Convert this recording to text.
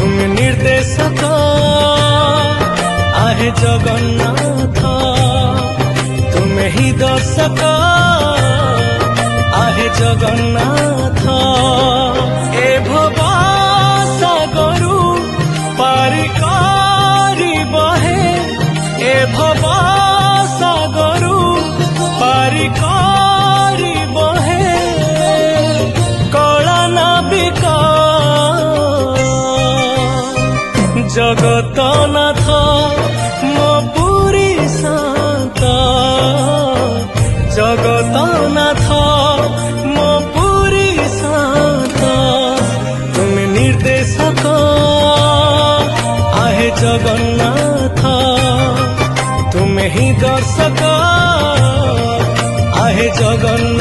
तुम निर्देशक आहे जगन्नाथ, तुम ही दर्शक आहे जगन्नाथ। ए भव सागरु पारि करिब हे, ए भव सागरु पारि करिब हे, कला नाविक जगतनाथ मो पुरी शांत। जगतनाथ मो पुरी शांत, तुम निर्देशक आहे जगन्नाथ, तुम ही दर्शक आहे जगन्नाथ।